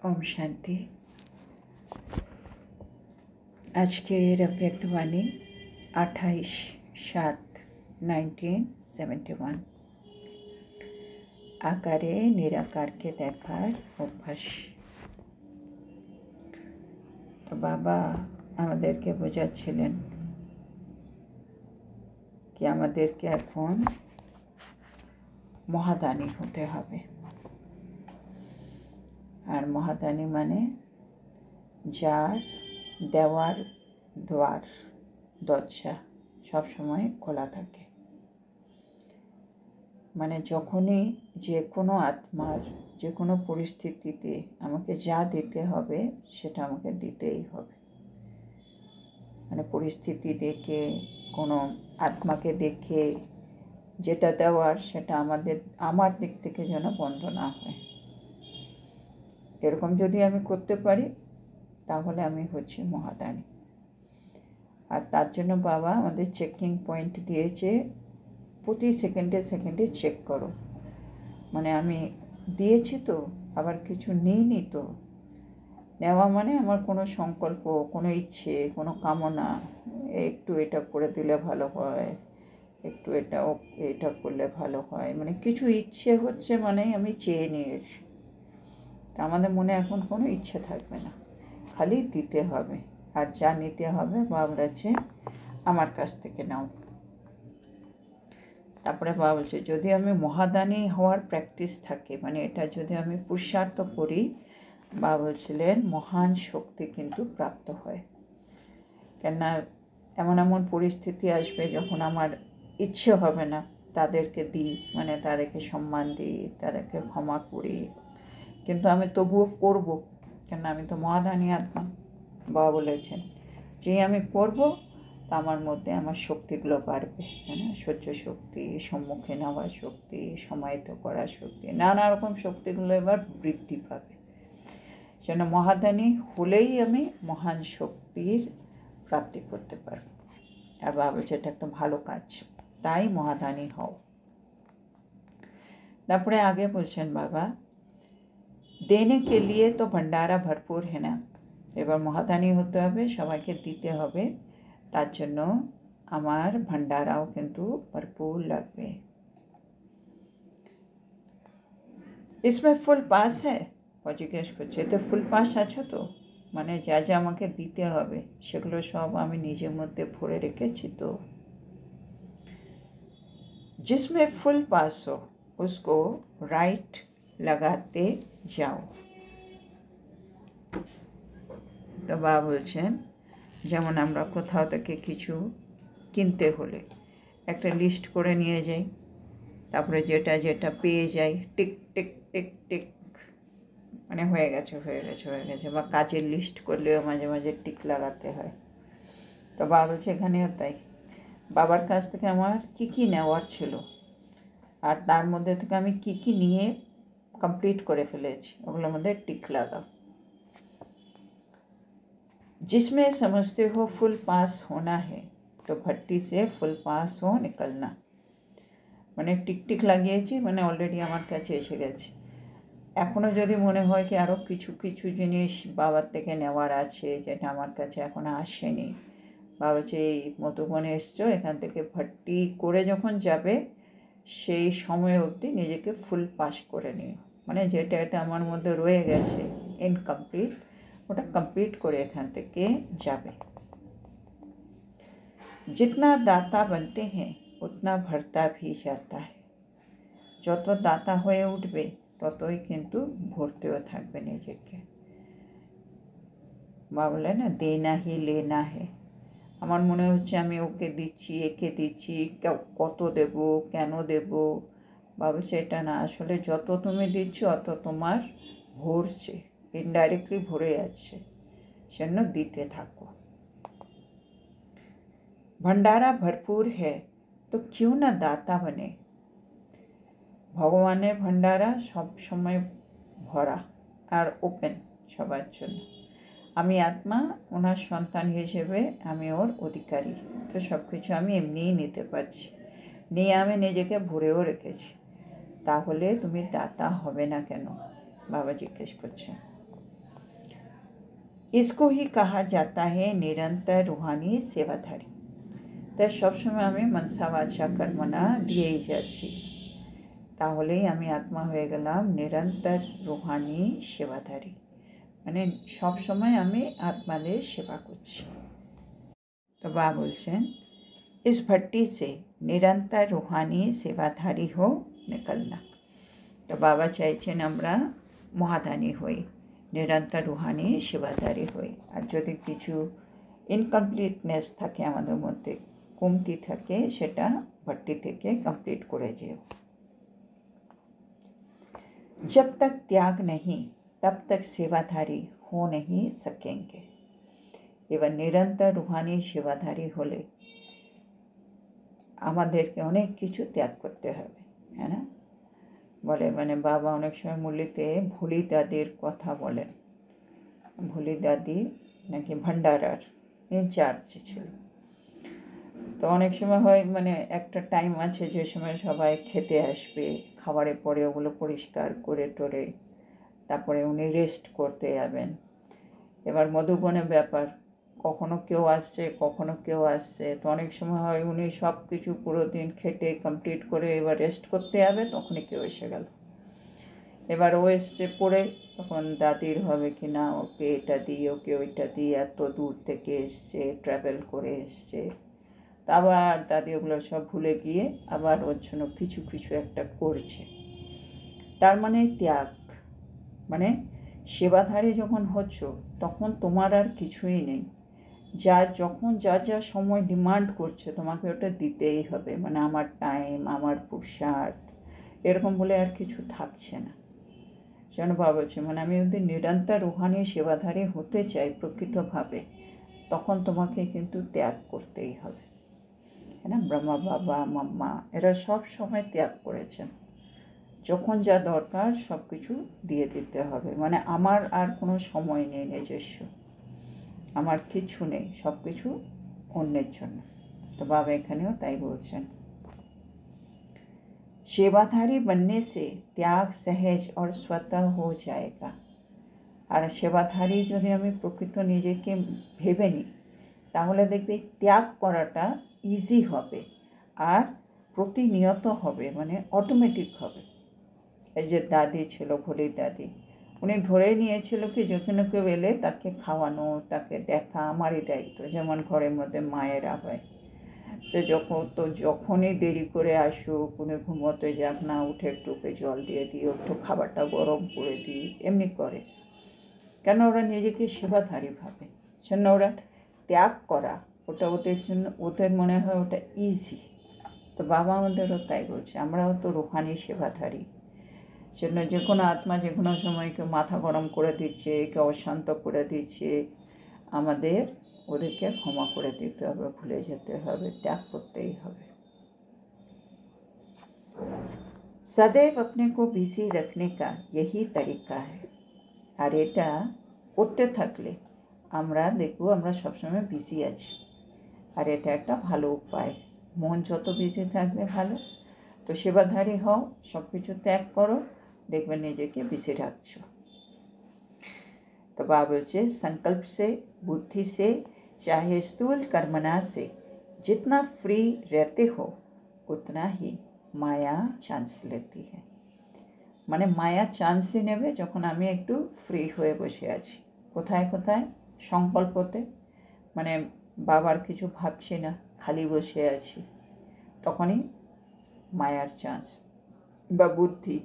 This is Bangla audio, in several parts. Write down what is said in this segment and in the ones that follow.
ओम शांति। আজকের ব্যক্তবাণী 28/7/1971। আকারে নিরাকারকে দেখার অভ্যাস। তো বাবা আমাদেরকে বোঝাচ্ছিলেন কি আমাদেরকে এখন মহাদানী হতে হবে। আর মহাদানী মানে যার দেওয়ার দরজা সবসময় খোলা থাকে। মানে যখনই যে কোনো আত্মার যে কোনো পরিস্থিতিতে আমাকে যা দিতে হবে সেটা আমাকে দিতেই হবে। মানে পরিস্থিতি দেখে কোনো আত্মাকে দেখে যেটা দেওয়ার সেটা আমার দিক থেকে যেন বন্ধ না হয়। এরকম যদি আমি করতে পারি তাহলে আমি হচ্ছি মহাদানী। আর তার জন্য বাবা আমাদের চেকিং পয়েন্ট দিয়েছে, প্রতি সেকেন্ডে চেক করো। মানে আমি দিয়েছি তো, আবার কিছু নিইনি তো। নেওয়া মানে আমার কোনো সংকল্প, কোনো ইচ্ছে, কোনো কামনা, একটু এটা করে দিলে ভালো হয়, একটু এটা করলে ভালো হয়, মানে কিছু ইচ্ছে হচ্ছে মানে আমি চেয়ে নিয়েছি। তা আমাদের মনে এখন কোনো ইচ্ছে থাকবে না, খালি দিতে হবে। আর যা নিতে হবে বাবা বলেছে আমার কাছ থেকে নাও। তারপরে বাবা বলছে যদি আমি মহাদানী হওয়ার প্র্যাকটিস থাকে, মানে এটা যদি আমি পুরুষার্থ করি, বাবা বলছিলেন মহান শক্তি কিন্তু প্রাপ্ত হয়। কেননা এমন পরিস্থিতি আসবে যখন আমার ইচ্ছে হবে না তাদেরকে দিই, মানে তাদেরকে সম্মান দিই, তাদেরকে ক্ষমা করি, কিন্তু আমি তবুও করব, কেননা আমি তো মহাদানী আত্মা। বাবা বলেছেন যে আমি করব তা আমার মধ্যে আমার শক্তিগুলো বাড়বে, সহ্য শক্তি, সম্মুখে নেওয়ার শক্তি, সমাহিত করার শক্তি, নানা রকম শক্তিগুলো এবার বৃদ্ধি পাবে। যেন মহাদানী হলেই আমি মহান শক্তির প্রাপ্তি করতে পারব। আর বাবা বলছে এটা একটা ভালো কাজ, তাই মহাদানী হও। তারপরে আগে বলছেন বাবা দেনে কে লিয়ে তো ভান্ডারা ভরপুর है ना। এবার মহাদানী হতে হবে, সবাইকে দিতে হবে, তার জন্য আমার ভান্ডারাও কিন্তু ভরপুর লাগবে। इसमें ফুল পাস है, জিজ্ঞেস করছে তো ফুল পাস আছো তো? মানে যা যা আমাকে দিতে হবে সেগুলো সব আমি নিজের মধ্যে ভরে রেখেছি তো? जिसमें ফুল পাস हो उसको राइट लगाते जाओ। তো বাবা বলছেন যেমন আমরা কোথাও থেকে কিছু কিনতে হলে একটা লিস্ট করে নিয়ে যাই, তারপরে যেটা পেয়ে যাই টিক টিক টিক টিক, মানে হয়ে গেছে, বা কাজের লিস্ট করলেও মাঝে মাঝে টিক লাগাতে হয়। তো বাবা বলছে এখানেও তাই। বাবার কাছ থেকে আমার কী নেওয়ার ছিল আর তার মধ্যে থেকে আমি কী নিয়ে কমপ্লিট করে ফেলেছি ওগুলোর মধ্যে টিক লাগাও। जिसमें समझते हो फुल पास होना है तो भट्टी से फुल पास हो निकलना। মানে টিক লাগিয়েছি, মানে অলরেডি আমার কাছে এসে গেছে। এখনও যদি মনে হয় কি আরও কিছু জিনিস বাবার থেকে নেওয়ার আছে যেটা আমার কাছে এখনও আসেনি, বাবা যে এই মধুবনে এসছো, এখান থেকে ভর্তি করে যখন যাবে সেই সময় অবধি নিজেকে ফুল পাস করে নিও। মানে যেটা আমার মধ্যে রয়ে গেছে ইনকমপ্লিট, ওটা কমপ্লিট করে এখান থেকে যাবে। जितना दाता बनते हैं उतना भरता भी जाता है। যত দাতা হয়ে উঠবে ততই কিন্তু ভরতেও থাকবে নিজেকে। বা বলে না দেনা হি লেনা হে। আমার মনে হচ্ছে আমি ওকে দিচ্ছি, একে দিচ্ছি, কত দেব, কেন দেব। ভাবছে এটা না, আসলে যত তুমি দিচ্ছ অত তোমার ভরছে, ইনডাইরেক্টলি ভরে যাচ্ছে, সেজন্য দিতে থাকো। ভান্ডারা ভরপুর হ্যায় তো কিউ না দাতা বনে। ভগবানের ভান্ডারা সব সময় ভরা আর ওপেন সবার জন্য। আমি আত্মা, ওনার সন্তান হিসেবে আমি ওর অধিকারী, তো সব কিছু আমি এমনিই নিতে পারছি, নিয়ে আমি নিজেকে ভরেও রেখেছি। তাহলে তুমি দাতা হবে না কেন? বাবা জিজ্ঞেস করছেন। इसको ही कहा जाता है निरंतर रूहानी सेवाधारी। তাই সবসময় আমি মনসা বাচা কর্মনা দিয়েই যাচ্ছি, তাহলেই আমি আত্মা হয়ে গেলাম নিরন্তর রুহানি সেবাধারী, মানে সবসময় আমি আত্মাদের সেবা করছি। তো বা বলছেন इस भट्टी से निरंतर रूहानी सेवाधारी हो निकलना। তো বাবা চাইছেন আমরা মহাদানী হই, নিরন্তর রুহানি সেবাধারী হই। আর যদি কিছু ইনকমপ্লিটনেস থাকে আমাদের মধ্যে, কমতি থাকে, সেটা ভট্টি থেকে কমপ্লিট করে যেও। जब तक त्याग नहीं तब तक सेवाधारी हो नहीं सकेंगे। এবার নিরন্তর রুহানি সেবাধারী হলে আমাদেরকে অনেক কিছু ত্যাগ করতে হবে, হ্যাঁ না? বলে মানে বাবা অনেক সময় মুরলিতে ভুলি দাদির কথা বলেন। ভুলি দাদি নাকি ভান্ডারার ইনচার্জ ছিল। তো অনেক সময় হয় মানে একটা টাইম আছে যে সময় সবাই খেতে আসবে, খাবারের পরে ওগুলো পরিষ্কার করে টোরে তারপরে উনি রেস্ট করতে যাবেন। এবার মধুবনের ব্যাপার, কখনো কেউ আসছে কখনো কেউ আসছে, তো অনেক সময় হয় উনি সব কিছু পুরো দিন খেটে কমপ্লিট করে এবার রেস্ট করতে যাবে, তখনই কেউ এসে গেল। এবার ও এসছে পড়ে, তখন দাদির হবে কি না ওকে এটা দিই ওকে ওইটা দিই, এত দূর থেকে এসছে, ট্রাভেল করে এসছে। তা আবার দাদি ওগুলো সব ভুলে গিয়ে আবার ওর জন্য কিছু কিছু একটা করছে। তার মানে ত্যাগ, মানে সেবাধারী যখন হচ্ছ তখন তোমার আর কিছুই নেই। যখন যা সময় ডিমান্ড করছে তোমাকে ওটা দিতেই হবে, মানে আমার টাইম, আমার পুরুষার্থ, এরকম বলে আর কিছু থাকছে না। যেন ভাবছে মানে আমি যদি নিরন্তর রুহানি সেবাধারী হতে চাই প্রকৃতভাবে, তখন তোমাকে কিন্তু ত্যাগ করতেই হবে, হ্যাঁ না? ব্রহ্মা বাবা মাম্মা এরা সব সময় ত্যাগ করেছেন, যখন যা দরকার সব কিছু দিয়ে দিতে হবে। মানে আমার আর কোনো সময় নেই নিজস্ব, আমার কিছু নেই, সব কিছু অন্যের জন্য। তো বাবা এখানেও তাই বলছেন, সেবাধারী बनने से त्याग सहज और स्वतः हो जाएगा। আর সেবাধারী যদি আমি প্রকৃত নিজেকে ভেবে নিই, তাহলে দেখবে ত্যাগ করাটা ইজি হবে আর প্রতিনিয়ত হবে, মানে অটোমেটিক হবে। এই যে দাদি ছিল ভোলি দাদি, উনি ধরে নিয়েছিল কি যেখানে কেউ এলে তাকে খাওয়ানো, তাকে দেখা আমারই দায়িত্ব। যেমন ঘরের মধ্যে মায়েরা হয়, সে যখনই দেরি করে আসুক, উনি ঘুমোতে যাক না, উঠে একটু ওকে জল দিয়ে দিই, একটু খাবারটা গরম করে দিই, এমনি করে। কেন? ওরা নিজেকে সেবাধারী ভাবে, সেজন্য ওরা ত্যাগ করা ওটা ওদের জন্য, ওদের মনে হয় ওটা ইজি। তো বাবা আমাদেরও তাই বলছে, আমরাও তো রুহানি সেবাধারী। সেজন্য যে কোনো আত্মা যে কোনো সময় কেউ মাথা গরম করে দিচ্ছে, কেউ অশান্ত করে দিচ্ছে, আমাদের ওদেরকে ক্ষমা করে দিতে হবে, ভুলে যেতে হবে, ত্যাগ করতেই হবে। सदैव अपने को बिजी रखने का यही तरीका है। আর এটা করতে থাকলে আমরা দেখব আমরা সবসময় বিজি আছি, আর এটা একটা ভালো উপায়। মন যত বিজি থাকবে ভালো। তো সেবাধারী হও, সব কিছু ত্যাগ করো, দেখবে নিজেকে বিজি রাখছো। तो बाबा बोलছে संकल्प से, बुद्धि से, चाहे स्थूल कर्मना से जितना फ्री रहते हो उतना ही माया चांस लेती है। মানে মায়া চান্সই নেবে যখন আমি একটু ফ্রি হয়ে বসে আছি। কোথায় কোথায়? সংকল্পতে, মানে বাবার কিছু ভাবছি না, খালি বসে আছি, তখনই মায়ার চান্স। বা বুদ্ধি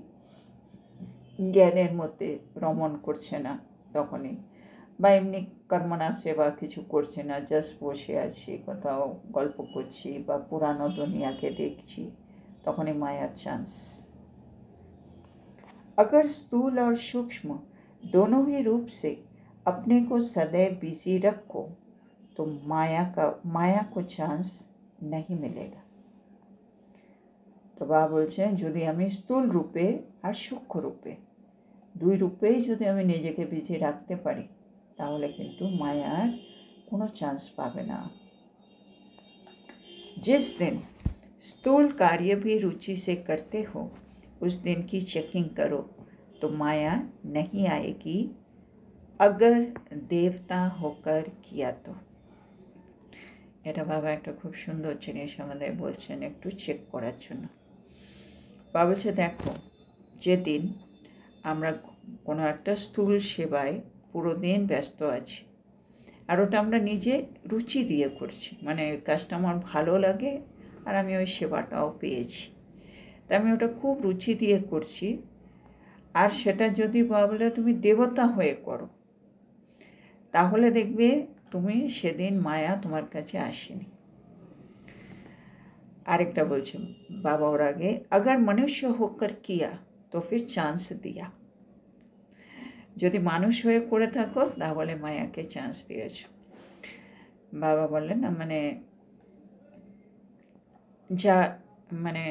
জ্ঞানের মধ্যে রমণ করছে না, তখনই। বা এমনি কর্মনা সেবা কিছু করছে না, জাস্ট বসে আছি, কোথাও গল্প করছি বা পুরানো দুনিয়াকে দেখছি, তখনই মায়ার चांस। अगर स्थूल और सूक्ष्म दोनों ही रूप से अपने को सदैव बिजी रखो तो माया को चांस नहीं मिलेगा। तो बाबा বলছেন যদি আমি স্থূল রূপে আর সূক্ষ্ম রূপে, দুই রূপেই যদি আমি নিজেকে বিজি রাখতে পারি, তাহলে কিন্তু মায়ার কোনো চান্স পাবে না। जिस दिन स्थूल कार्य भी रुचि से करते हो उस दिन की चेकिंग करो तो माया नहीं आएगी अगर देवता होकर किया तो। এটা বাবা একটা খুব সুন্দর জিনিস আমাদের বলছেন একটু চেক করার জন্য। বাবা বলছে দেখো, যেদিন আমরা কোনো একটা স্থূল সেবায় পুরো দিন ব্যস্ত আছি, আর ওটা আমরা নিজে রুচি দিয়ে করছি, মানে কাজটা আমার ভালো লাগে আর আমি ওই সেবাটাও পেয়েছি, তা আমি ওটা খুব রুচি দিয়ে করছি, আর সেটা যদি বলে তুমি দেবতা হয়ে করো, তাহলে দেখবে তুমি সেদিন মায়া তোমার কাছে আসেনি। আরেকটা বলছে বাবা ওর আগে, अगर मनुष्य होकर किया तो फिर चांस दिया। যদি মানুষ হয়ে করে থাকো তাহলে মায়াকে চান্স দিয়েছ। বাবা বললেন না, মানে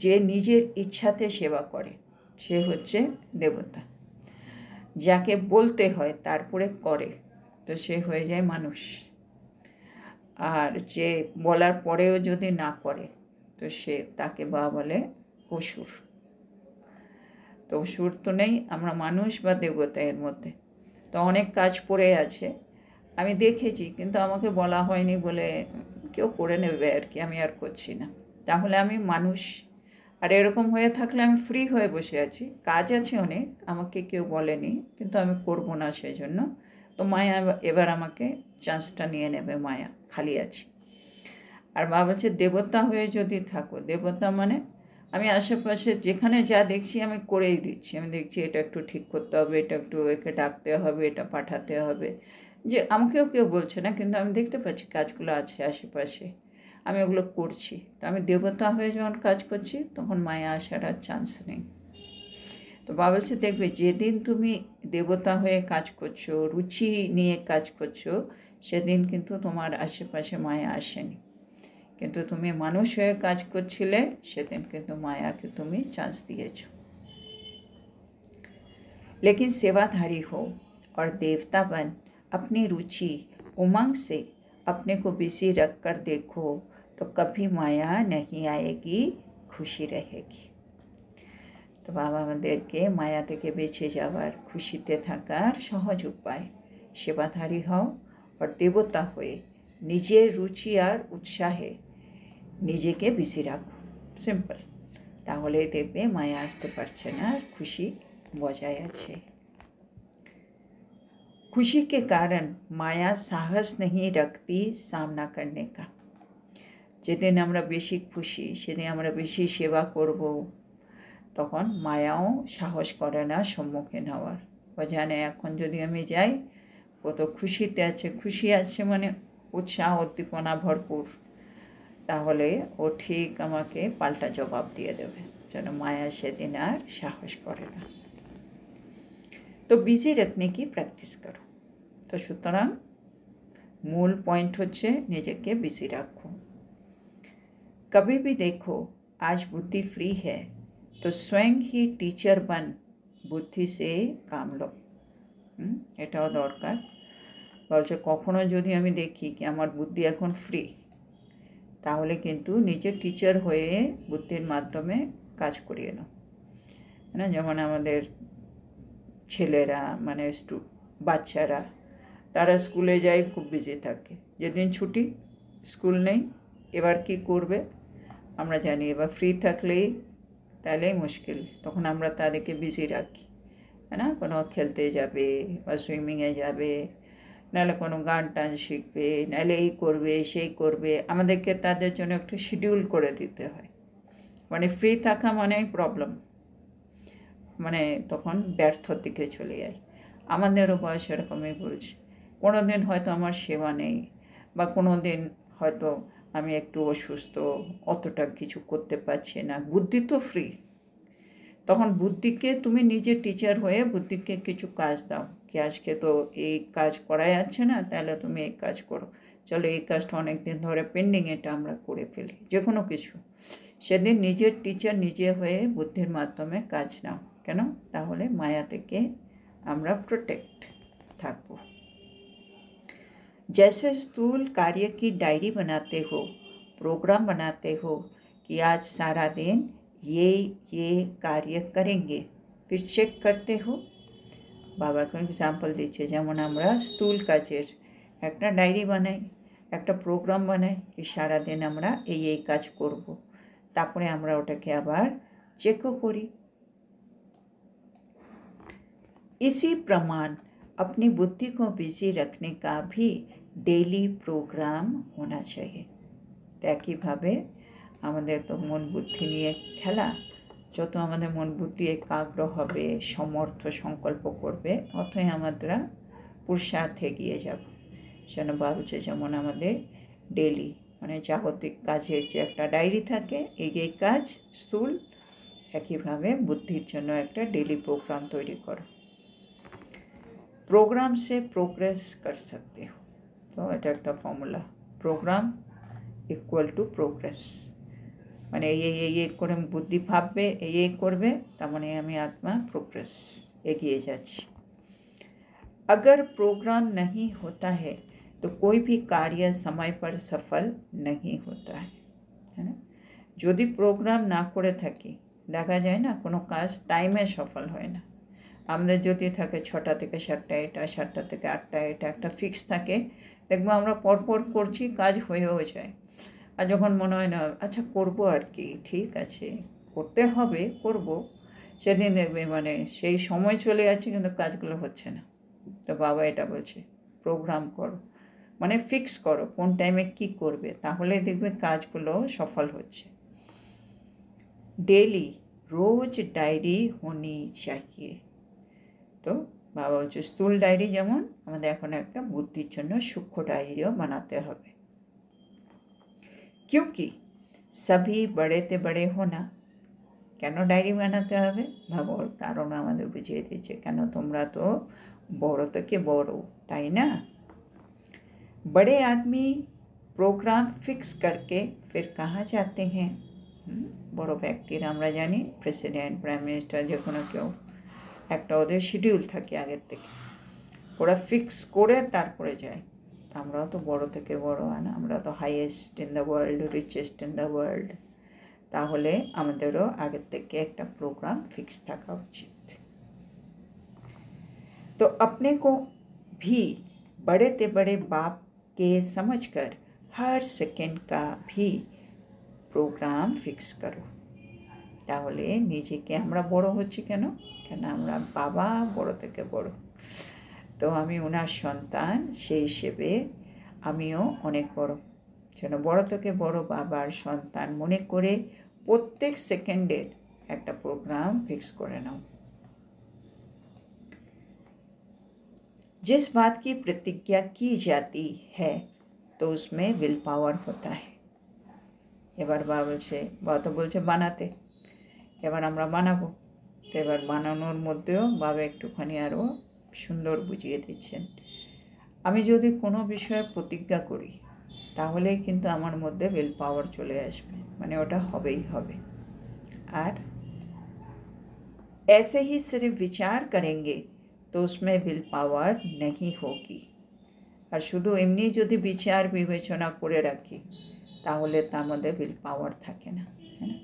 যে নিজের ইচ্ছাতে সেবা করে সে হচ্ছে দেবতা, যাকে বলতে হয় তারপরে করে তো সে হয়ে যায় মানুষ, আর যে বলার পরেও যদি না করে তো সে তাকে বাবা বলে অসুর। তো অসুর তো নেই, আমরা মানুষ বা দেবতা এর মধ্যে। তো অনেক কাজ পড়ে আছে, আমি দেখেছি কিন্তু আমাকে বলা হয়নি বলে কেউ করে নেবে আর কি, আমি আর করছি না। তাহলে আমি মানুষ, আর এরকম হয়ে থাকলে আমি ফ্রি হয়ে বসে আছি, কাজ আছে অনেক, আমাকে কেউ বলেনি কিন্তু আমি করব না সেই জন্য। তো মায়া এবার আমাকে চান্সটা নিয়ে নেবে, মায়া খালি আছে। আর বাবা বলছে দেবতা হয়ে যদি থাকো, দেবতা মানে আমি আশেপাশে যেখানে যা দেখছি আমি করেই দিচ্ছি, আমি দেখছি এটা একটু ঠিক করতে হবে, এটা একটু একে ডাকতে হবে, এটা পাঠাতে হবে, যে আমাকেও কেউ বলছে না কিন্তু আমি দেখতে পাচ্ছি কাজগুলো আছে আশেপাশে, আমি ওগুলো করছি। তো আমি দেবতা হয়ে যখন কাজ করছি তখন মায়া আসার আর চান্স নেই। তো বাবা বলছে দেখবে যেদিন তুমি দেবতা হয়ে কাজ করছো, রুচি নিয়ে কাজ করছো, সেদিন কিন্তু তোমার আশেপাশে মায়া আসেনি, কিন্তু তুমি মানুষ হয়ে কাজ করছিলে সেদিন কিন্তু মায়াকে তুমি চান্স দিয়েছ। लेकिन सेवाधारी हो और देवता बन अपनी रुचि उमंग से अपने को बिजी रख कर देखो तो कभी माया नहीं आएगी, खुशी रहेगी। তো বাবা আমাদেরকে মায়া থেকে বেঁচে যাওয়ার, খুশিতে থাকার সহজ উপায়, সেবাধারী হও আর দেবতা হয়ে নিজের রুচি আর উৎসাহে নিজেকে বিজি রাখো, সিম্পল, তাহলে দেখবে মায়া আসতে পারছে না, খুশি বজায় আছে। खुशी के कारण माया साहस नहीं रखती सामना करने का। যেদিন আমরা বেশি খুশি, সেদিন আমরা বেশি সেবা করব, তখন মায়াও সাহস করে না সম্মুখীন হওয়ার। ও জানে এখন যদি আমি যাই, ও তো খুশিতে আছে, খুশি আছে মানে উৎসাহ উদ্দীপনা ভরপুর, তাহলে ও ঠিক আমাকে পাল্টা জবাব দিয়ে দেবে, যেন মায়া সেদিন আর সাহস করে না। তো বিজি রাখনে কি প্র্যাকটিস করো। তো সুতরাং মূল পয়েন্ট হচ্ছে নিজেকে বিজি রাখো। कभी भी देखो आज बुद्धि फ्री है तो स्वयं ही टीचर बन बुद्धि से काम लो। এটাও দরকার। বলছে কখনো যদি আমি দেখি কি আমার বুদ্ধি এখন ফ্রি, তাহলে কিন্তু নিজে টিচার হয়ে বুদ্ধির মাধ্যমে কাজ করিয়ে নাও। না, যেমন আমাদের ছেলেরা মানে বাচ্চারা, তারা স্কুলে যায় খুব বিজি থাকে, যেদিন ছুটি স্কুল নেই এবার কি করবে আমরা জানি, এবার ফ্রি থাকলেই তাহলেই মুশকিল, তখন আমরা তাদেরকে বিজি রাখি, হ্যাঁ না, কোনো খেলতে যাবে বা সুইমিংয়ে যাবে, নাহলে কোনো গান টান শিখবে, নাহলে এই করবে সেই করবে, আমাদেরকে তাদের জন্য একটু শিডিউল করে দিতে হয়। মানে ফ্রি থাকা মানেই প্রবলেম, মানে তখন ব্যর্থ দিকে চলে যায়। আমাদেরও বয়স এরকমই বলছে, কোনো দিন হয়তো আমার সেবা নেই, বা কোনো দিন হয়তো আমি একটু অসুস্থ, অতটা কিছু করতে পারছি না, বুদ্ধি তো ফ্রি, তখন বুদ্ধিকে তুমি নিজে টিচার হয়ে বুদ্ধিকে কিছু কাজ দাও, কি আজকে তো এই কাজ করা যাচ্ছে না, তাহলে তুমি এই কাজ করো, চলো এই কাজটা অনেক দিন ধরে পেন্ডিং, এটা আমরা করে ফেলি, যে কোনো কিছু। সেদিন নিজের টিচার নিজে হয়ে বুদ্ধির মাধ্যমে কাজ নাও, কেন, তাহলে মায়া থেকে আমরা प्रोटेक्ट থাকবো। जैसे स्थूल कार्य की डायरी बनाते हो, प्रोग्राम बनाते हो कि आज सारा दिन ये कार्य करेंगे, फिर चेक करते हो বাবা এখন এক্সাম্পল দিচ্ছে, যেমন আমরা স্থূল কাজের একটা ডায়েরি বানাই, একটা প্রোগ্রাম বানাই কি সারাদিন আমরা এই কাজ করব, তারপরে আমরা ওটাকে আবার চেকও করি। इसी प्रमाण अपनी बुद्धि को बिजी रखने का भी डेली प्रोग्राम होना चाहिए। তো একইভাবে আমাদের তো মন বুদ্ধি নিয়ে খেলা, যত আমাদের মন বুদ্ধি একাগ্র হবে, সমর্থ সংকল্প করবে, অতই আমরা পুরুষার্থে এগিয়ে যাব। সেজন্য বলছে যেমন আমাদের ডেলি মানে জাগতিক কাজের যে একটা ডায়েরি থাকে, এই কাজ স্থূল, একইভাবে বুদ্ধির জন্য একটা ডেলি প্রোগ্রাম তৈরি করো। प्रोग्राम से प्रोग्रेस कर सकते हो। तो এটা একটা formula, programme equal to progress, মানে এই করে বুদ্ধি ভাববে, এই করবে, তার মানে আমি আত্মা প্রোগ্রেস এগিয়ে যাচ্ছি। अगर प्रोग्राम नहीं होता है तो कोई भी कार्य समय पर सफल नहीं होता है, है ना। যদি প্রোগ্রাম না করে থাকি, দেখা যায় না কোনো কাজ টাইমে সফল হয় না। আমাদের যদি থাকে 6টা থেকে 7টা এটা, 7টা থেকে 8টা এটা, একটা ফিক্স থাকে, দেখবো আমরা পরপর করছি, কাজ হয়েও যায়। আর যখন মনে হয় না আচ্ছা করব আর কি, ঠিক আছে করতে হবে করব, সেদিন দেখবে মানে সেই সময় চলে যাচ্ছে কিন্তু কাজগুলো হচ্ছে না। তো বাবা এটা বলছে প্রোগ্রাম করো, মানে ফিক্স করো কোন টাইমে কি করবে, তাহলে দেখবে কাজগুলো সফল হচ্ছে। ডেলি রোজ ডায়েরি হোনি চাহিয়ে। তো বাবা বলছে স্থূল ডায়েরি যেমন, আমাদের এখন একটা বুদ্ধির জন্য সূক্ষ্ম ডায়েরিও বানাতে হবে। क्योंकि सभी बड़े बड़े होना, কেন ডায়েরি বানাতে হবে ভাবো, কারণ আমাদের বুঝিয়ে দিচ্ছে কেন তোমরা তো বড় থেকে বড়, তাই না। बड़े आदमी प्रोग्राम फिक्स करके फिर कहाँ जाते हैं। বড় ব্যক্তিরা আমরা জানি প্রেসিডেন্ট, প্রাইম মিনিস্টার, যে কোনো কেউ একটা ওদের শিডিউল থাকে আগের থেকে, ওরা ফিক্স করে তারপরে যায়। আমরাও তো বড় থেকে বড়, না আমরা তো highest in the world, richest in the world, তাহলে আমাদেরও আগের থেকে একটা প্রোগ্রাম ফিক্স থাকা উচিত। तो अपने को भी बड़े ते बड़े बाप के समझकर हर सेकेंड का भी প্রোগ্রাম ফিক্স করো। তাহলে নিজেকে আমরা বড় হচ্ছি কেন, আমরা বাবা বড় থেকে বড়, তো আমি ওনার সন্তান, সেই হিসেবে আমিও অনেক বড়, যেন বড় থেকে বড় বাবার সন্তান মনে করে প্রত্যেক সেকেন্ডের একটা প্রোগ্রাম ফিক্স করে নাও। जिस बात की प्रतिज्ञा की जाती है तो उसमें विल पावर होता है। এবার বাবা বলছে বানাতে, এবার আমরা বানাবো। তো এবার বানানোর মধ্যেও বাবা একটুখানি আরও সুন্দর বুঝিয়ে দিচ্ছেন, আমি যদি কোনো বিষয়ে প্রতিজ্ঞা করি তাহলে কিন্তু আমার মধ্যে উইল পাওয়ার চলে আসবে, মানে ওটা হবেই হবে। আর ऐसे ही सिर्फ विचार करेंगे तो उसमें विल पावर नहीं होगी। আর শুধু এমনি যদি বিচার বিবেচনা করে রাখি তাহলে তার মধ্যে উইল পাওয়ার থাকে না, হ্যাঁ।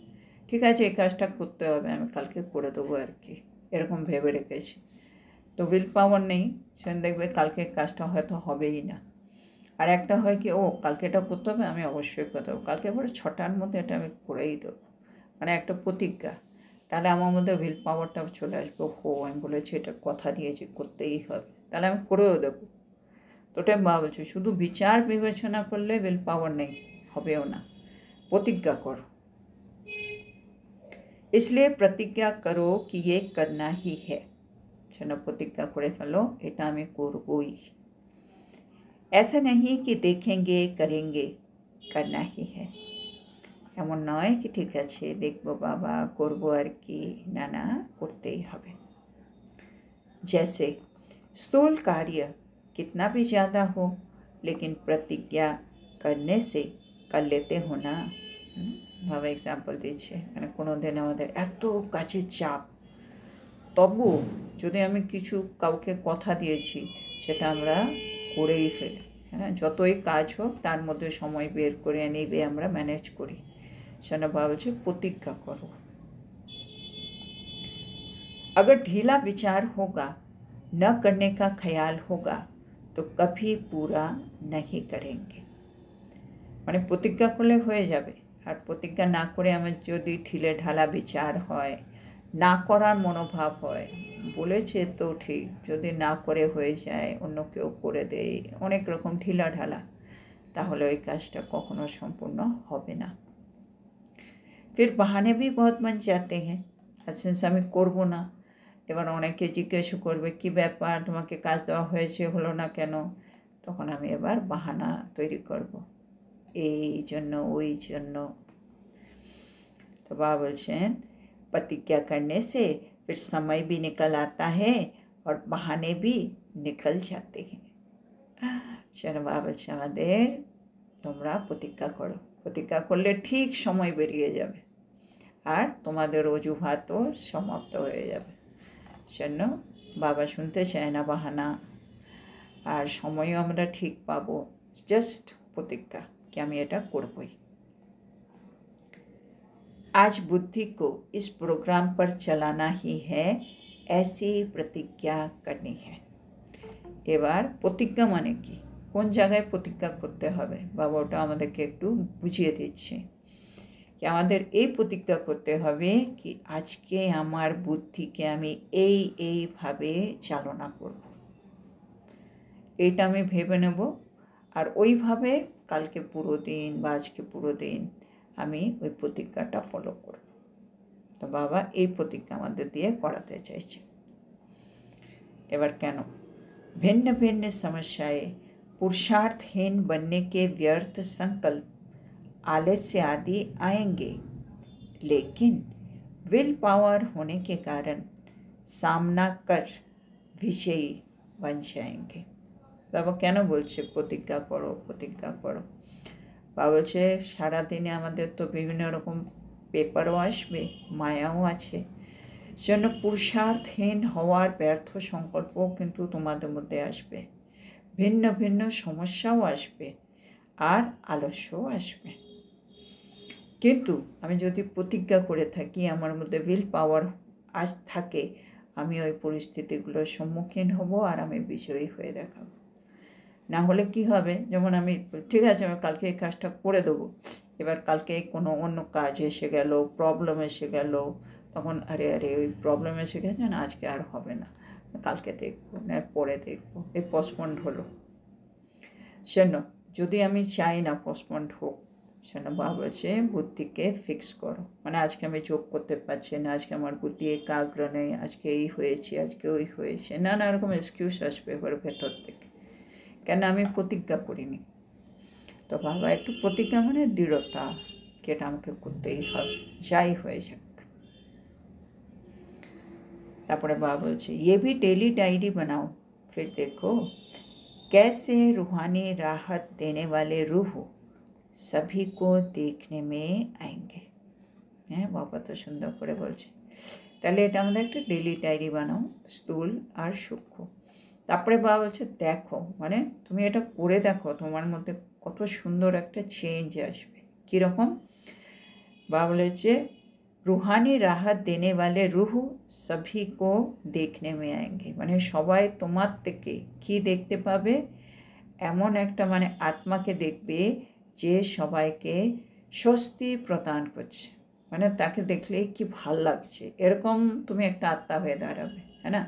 ঠিক আছে এই কাজটা করতে হবে, আমি কালকে করে দেবো আর কি, এরকম ভেবে রেখেছি, তো উইল পাওয়ার নেই, সেখানে দেখবে কালকে কাজটা হয়তো হবেই না। আর একটা হয় কি, ও কালকে এটা করতে হবে, আমি অবশ্যই করতে হবে, কালকে পরে 6টার মধ্যে এটা আমি করেই দেবো, মানে একটা প্রতিজ্ঞা, তাহলে আমার মধ্যে উইল পাওয়ারটাও চলে আসবে, আমি বলেছি এটা কথা দিয়েছি করতেই হবে, তাহলে আমি করেও দেবো। তো ওটাই বাবা বলছে শুধু বিচার বিবেচনা করলে উইল পাওয়ার নেই, হবেও না, প্রতিজ্ঞা করো। इसलिए प्रतिज्ञा करो कि ये करना ही है, যেন প্রতিজ্ঞা করে ফেলো এটা আমি করবই। ऐसा नहीं कि देखेंगे करेंगे, करना ही है। এমন নয় কি ঠিক আছে দেখবো বাবা করবো আর কি, না না করতেই হবে। जैसे स्थूल कार्य कितना भी ज़्यादा हो लेकिन प्रतिज्ञा करने से कर लेते हो ना। ভাবে এক্সাম্পল দিচ্ছে, মানে কোনো দিন আমাদের এত কাজের চাপ, তবু যদি আমি কিছু কাউকে কথা দিয়েছি সেটা আমরা করেই ফেলি, হ্যাঁ, যতই কাজ হোক তার মধ্যে সময় বের করে নেবে আমরা ম্যানেজ করি, সেটা বাবা বলছে প্রতিজ্ঞা করো। अगर ढीला विचार होगा न करने का ख्याल होगा तो कभी पूरा नहीं करेंगे। মানে প্রতিজ্ঞা করলে হয়ে যাবে, আর প্রতিজ্ঞা না করে আমার যদি ঢিলে ঢালা বিচার হয়, না করার মনোভাব হয়, বলেছে তো ঠিক, যদি না করে হয়ে যায়, অন্য কেউ করে দেয়, অনেক রকম ঢিলা ঢালা, তাহলে ওই কাজটা কখনো সম্পূর্ণ হবে না। फिर बहाने भी बहुत बन जाते हैं। আচ্ছা আমি করব না, এবার অনেকে জিজ্ঞেস করবে কি ব্যাপার, তোমাকে কাজ দেওয়া হয়েছে হলো না কেন, তখন আমি এবার বাহানা তৈরি করব, এই জন্য ওই জন্য। তো বাবা বলছেন प्रतिज्ञा करने से फिर समय भी निकल आता है और बहाने भी निकल जाते हैं। সেন বাবা বলছে আমাদের তোমরা প্রতিজ্ঞা করো, প্রতিজ্ঞা করলে ঠিক সময় বেরিয়ে যাবে আর তোমাদের অজুহাতও সমাপ্ত হয়ে যাবে। সেজন্য বাবা শুনতে চায় না বাহানা, আর সময়ও আমরা ঠিক পাবো, জাস্ট প্রতিজ্ঞা कि আমি এটা করবই। आज बुद्धि को इस प्रोग्राम पर चलाना ही है, ऐसी प्रतिज्ञा करनी है। এবার প্রতিজ্ঞা মানে কি, কোন জায়গায় প্রতিজ্ঞা করতে হবে, বাবা ওটা আমাদেরকে একটু বুঝিয়ে দিচ্ছে। কি আমাদের এই প্রতিজ্ঞা করতে হবে কি আজকে আমার বুদ্ধিকে আমি এইভাবে চালনা করব, এইটা আমি ভেবে নেব, আর ওইভাবে কালকে পুরো দিন বা আজকে পুরো দিন আমি ওই প্রতিজ্ঞাটা ফলো করব। তো বাবা এই প্রতিজ্ঞা আমাদের দিয়ে করাতে চাইছে। এবার কেন भिन्न भिन्न समस्याएं, पुरुषार्थहीन बनने के व्यर्थ संकल्प, आलस्य आदि आएंगे, लेकिन विल पावर होने के कारण सामना कर विजयी बन जाएंगे। বাবা কেন বলছে প্রতিজ্ঞা করো প্রতিজ্ঞা করো? বাবা বলছে সারাদিনে আমাদের তো বিভিন্ন রকম পেপারও আসবে, মায়াও আছে, জন্য পুরুষার্থহীন হওয়ার ব্যর্থ সংকল্পও কিন্তু তোমাদের মধ্যে আসবে, ভিন্ন ভিন্ন সমস্যাও আসবে, আর আলস্যও আসবে। কিন্তু আমি যদি প্রতিজ্ঞা করে থাকি, আমার মধ্যে উইল পাওয়ার থাকে, আমি ওই পরিস্থিতিগুলোর সম্মুখীন হব আর আমি বিজয়ী হয়ে দেখাবো। না হলে কি হবে, যেমন আমি ঠিক আছে আমি কালকে এই কাজটা করে দেবো, এবার কালকে কোনো অন্য কাজ এসে গেল, প্রবলেম এসে গেল, তখন আরে ওই প্রবলেম এসে গেছে না, আজকে আর হবে না, কালকে দেখবো না পরে দেখবো, এই পসপন্ড হলো। শোনো, যদি আমি চাই না পসপন্ড হোক, শোনো বাবা বলছে বুদ্ধিকে ফিক্স করো, মানে আজকে আমি যোগ করতে পারছি না, আজকে আমার বুদ্ধি একাগ্র নেই, আজকে এই হয়েছে, আজকে ওই হয়েছে, নানা রকম এক্সকিউজ আসবে এবার ভেতর থেকে, কেন আমি প্রতিজ্ঞা করিনি। তো বাবা একটু প্রতিজ্ঞা মানে দৃঢ়তা, এটা আমাকে করতেই হবে, যাই হয়ে যাক। তারপরে বাবা বলছে ये भी डेली डायरी बनाओ, फिर देखो कैसे रूहानी राहत देने वाले रूह सभी को देखने में आएंगे। হ্যাঁ বাবা তো সুন্দর করে বলছে, তাহলে এটা আমাদের একটা ডেলি ডায়েরি বানাও, স্থূল আর সূক্ষ্ম। তারপরে বাবা বলছে দেখো, মানে তুমি এটা করে দেখো, তোমার মধ্যে কত সুন্দর একটা চেঞ্জ আসবে। কীরকম? বাবা বলেছে रूहानी राहत देने वाले रूह सभी को देखने में आएंगे, মানে সবাই তোমার থেকে কি দেখতে পাবে, এমন একটা মানে আত্মাকে দেখবে যে সবাইকে স্বস্তি প্রদান করছে, মানে তাকে দেখলে কি ভাল লাগছে, এরকম তুমি একটা আত্মা হয়ে দাঁড়াবে। হ্যাঁ না,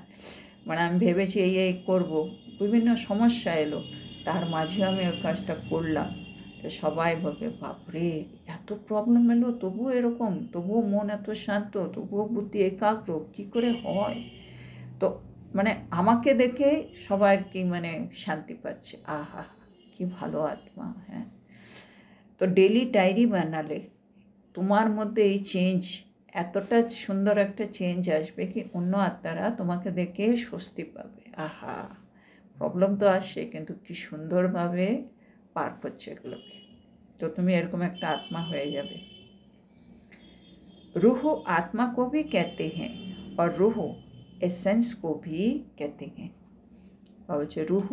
মানে আমি ভেবেছি এই করবো, বিভিন্ন সমস্যা এলো, তার মাঝে আমি ওই কাজটা করলাম, তো সবাই বলবে বাপরে এত প্রবলেম এলো তবুও এরকম, তবুও মন এত শান্ত, তবুও বুদ্ধি একাগ্র, কী করে হয়? তো মানে আমাকে দেখে সবাই কি মানে শান্তি পাচ্ছে, আহা কি ভালো আত্মা। হ্যাঁ, তো ডেলি ডায়েরি বানালে তোমার মধ্যে এই চেঞ্জ, এতটা সুন্দর একটা চেঞ্জ আসবে কি অন্য আত্মারা তোমাকে দেখে স্বস্তি পাবে, আহা প্রবলেম তো আসছে কিন্তু কি সুন্দরভাবে পার করছে এগুলোকে। তো তুমি এরকম একটা আত্মা হয়ে যাবে। रूह आत्मा को भी कहते हैं और रूह एसेंस को भी कहते हैं। বলছে रूह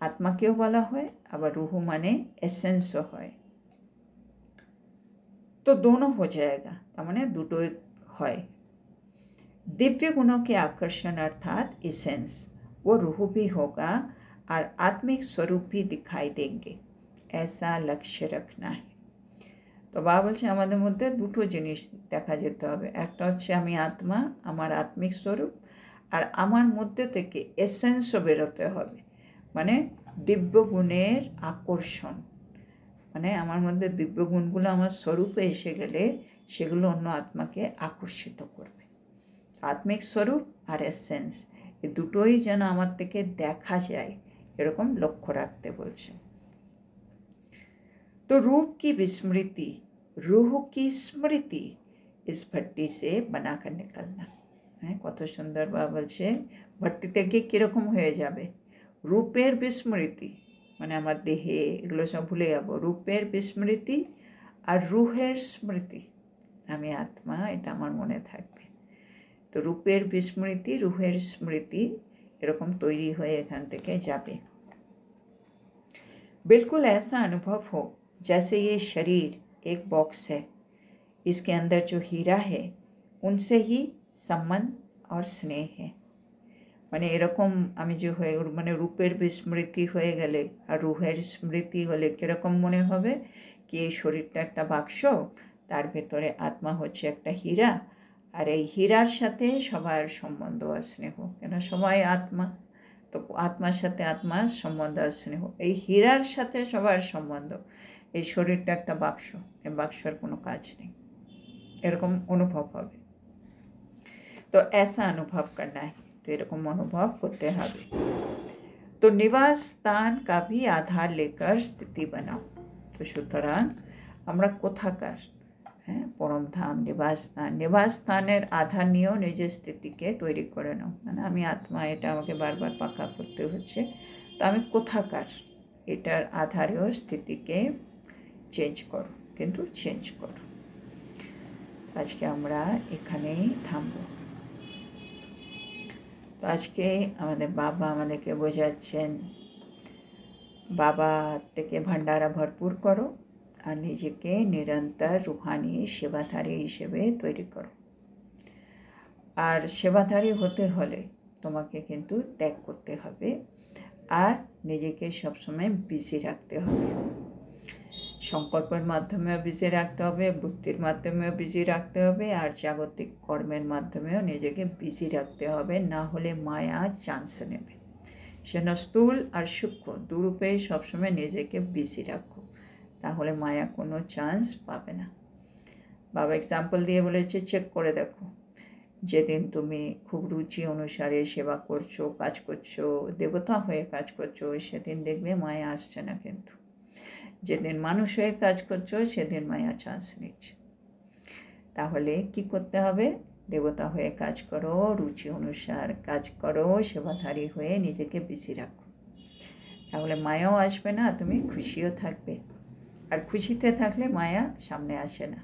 আত্মাকেও বলা হয়, আবার रूह মানে এসেন্সও হয়। तो दोनों हो जाएगा, তার মানে দুটোই হয়। दिव्य गुणों के आकर्षण अर्थात इसेंस, वो रूह भी होगा और आत्मिक स्वरूप भी दिखाई देंगे, ऐसा लक्ष्य रखना है। তো বাবা বলছে আমাদের মধ্যে দুটো জিনিস দেখা যেতে হবে, একটা হচ্ছে আমি আত্মা, আমার আত্মিক স্বরূপ, আর আমার মধ্যে থেকে এসেন্সও বেরোতে হবে, মানে দিব্য গুণের আকর্ষণ, মানে আমার মধ্যে দিব্য গুণগুলো আমার স্বরূপে এসে গেলে সেগুলো অন্য আত্মাকে আকর্ষিত করবে। আত্মিক স্বরূপ আর এসেন্স এই দুটোই যেন আমার থেকে দেখা যায় এরকম লক্ষ্য রাখতে বলছে। तो रूप की विस्मृति, रूह की स्मृति इस भट्टी से बनाकर निकलना। হ্যাঁ, কত সুন্দর বাবা বলছে ভট্টিতে গিয়ে কীরকম হয়ে যাবে, রূপের বিস্মৃতি মানে আমার দেহে এগুলো সব ভুলে যাবো, রূপের বিস্মৃতি আর রুহের স্মৃতি, আমি আত্মা, এটা আমার মনে থাকবে। তো রূপের বিস্মৃতি রুহের স্মৃতি এরকম তৈরি হয়ে এখান থেকে যাবে। बिल्कुल ऐसा अनुभव हो जैसे ये शरीर एक बॉक्स है, इसके अंदर जो हीरा है उनसे ही संबंध और स्नेह है। মানে এরকম আমি যে হয়ে মানে রূপের বিস্মৃতি হয়ে গেলে আর রুহের স্মৃতি হলে কীরকম মনে হবে কি এই শরীরটা একটা বাক্স, তার ভেতরে আত্মা হচ্ছে একটা হীরা, আর এই হীরার সাথে সবার সম্বন্ধ আর স্নেহ, কেন সবাই আত্মা, তো আত্মার সাথে আত্মার সম্বন্ধ আর স্নেহ, এই হীরার সাথে সবার সম্বন্ধ, এই শরীরটা একটা বাক্স, এই বাক্সের কোনো কাজ নেই, এরকম অনুভব হবে। তো ऐसा अनुभव करना है, তো এরকম অনুভব করতে হবে। তো নিবাস স্থান का भी आधार लेकर स्थिति बनाओ। তো সুতরাং আমরা কোথাকার, হ্যাঁ, পরমধাম নিবাসস্থান, নিবাসস্থানের আধার নিয়েও নিজের স্থিতিকে তৈরি করে নাও, মানে আমি আত্মা, এটা আমাকে বারবার পাকা করতে হচ্ছে, তো আমি কোথাকার এটার আধারেও স্থিতিকে চেঞ্জ করো, কিন্তু চেঞ্জ করো। আজকে আমরা এখানেই থামবো। তো আজকে আমাদের বাবা আমাদেরকে বোঝাচ্ছেন বাবা থেকে ভান্ডারা ভরপুর করো আর নিজেকে নিরন্তর রুহানি সেবাধারী হিসেবে তৈরি করো। আর সেবাধারী হতে হলে তোমাকে কিন্তু ত্যাগ করতে হবে আর নিজেকে সবসময় বিজি রাখতে হবে, সংকল্পের মাধ্যমেও বিজি রাখতে হবে, বুদ্ধির মাধ্যমেও বিজি রাখতে হবে, আর জাগতিক কর্মের মাধ্যমেও নিজেকে বিজি রাখতে হবে, না হলে মায়া চান্স নেবে। সেন স্থূল আর সূক্ষ্ম দুরূপে সবসময় নিজেকে বিজি রাখো, তাহলে মায়া কোনো চান্স পাবে না। বাবা এক্সাম্পল দিয়ে বলেছে চেক করে দেখো, যেদিন তুমি খুব রুচি অনুসারে সেবা করছো, কাজ করছো, দেবতা হয়ে কাজ করছো, সেদিন দেখবে মায়া আসছে না, কিন্তু যেদিন মানুষ হয়ে কাজ করছো সেদিন মায়া চান্স নিচ্ছে। তাহলে কি করতে হবে, দেবতা হয়ে কাজ করো, রুচি অনুসার কাজ করো, সেবাধারী হয়ে নিজেকে বিজি রাখো, তাহলে মায়াও আসবে না, তুমি খুশিও থাকবে, আর খুশিতে থাকলে মায়া সামনে আসে না।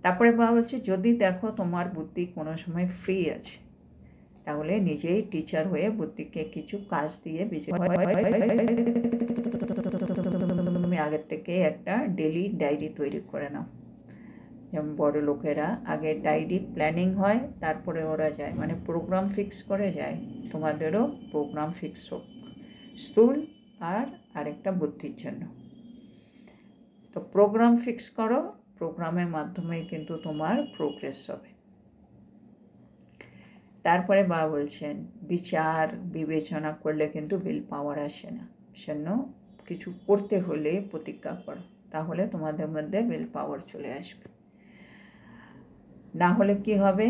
তারপরে বাবা বলছে যদি দেখো তোমার বুদ্ধি কোনো সময় ফ্রি আছে, তাহলে নিজেই টিচার হয়ে বুদ্ধিকে কিছু কাজ দিয়ে তুমি আগের থেকে একটা ডেলি ডায়েরি তৈরি করে নাও। যেমন বড় লোকেরা আগে ডায়েরি প্ল্যানিং হয়, তারপরে ওরা যায়, মানে প্রোগ্রাম ফিক্স করে যায়, তোমাদেরও প্রোগ্রাম ফিক্স হোক স্থূল আর আরেকটা বুদ্ধির জন্য। তো প্রোগ্রাম ফিক্স করো, প্রোগ্রামের মাধ্যমেই কিন্তু তোমার প্রোগ্রেস হবে। তারপরে বাবা বলছেন বিচার বিবেচনা করলে কিন্তু উইল পাওয়ার আসে না, সেজন্য কিছু করতে হলে প্রতিজ্ঞা করো, তাহলে তোমাদের মধ্যে উইল পাওয়ার চলে আসবে। না হলে কি হবে,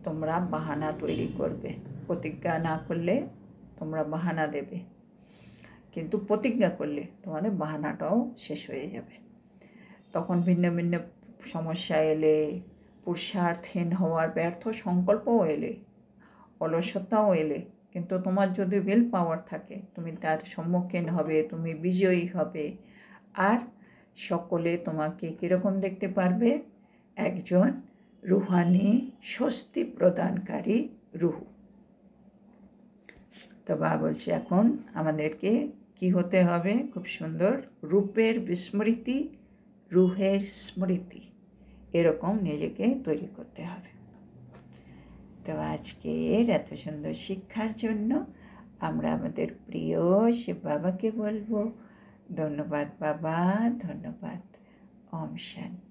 তোমরা বাহানা তৈরি করবে, প্রতিজ্ঞা না করলে তোমরা বাহানা দেবে, কিন্তু প্রতিজ্ঞা করলে তোমাদের বাহানাটাও শেষ হয়ে যাবে। তখন ভিন্ন ভিন্ন সমস্যা এলে, পুরুষার্থহীন হওয়ার ব্যর্থ সংকল্পও এলে, অলসতাও এলে, কিন্তু তোমার যদি উইল পাওয়ার থাকে তুমি তার সম্মুখীন হবে, তুমি বিজয়ী হবে, আর সকলে তোমাকে কীরকম দেখতে পারবে, একজন রুহানি স্বস্তি প্রদানকারী রুহ। তো বাবা বলছে এখন আমাদেরকে কি হতে হবে, খুব সুন্দর, রূপের বিস্মৃতি রুহের স্মৃতি, এরকম নিজেকে তৈরি করতে হবে। তো আজকের এত সুন্দর শিক্ষার জন্য আমরা আমাদের প্রিয় শিব বাবাকে বলবো ধন্যবাদ বাবা, ধন্যবাদ। ওম শান্তি।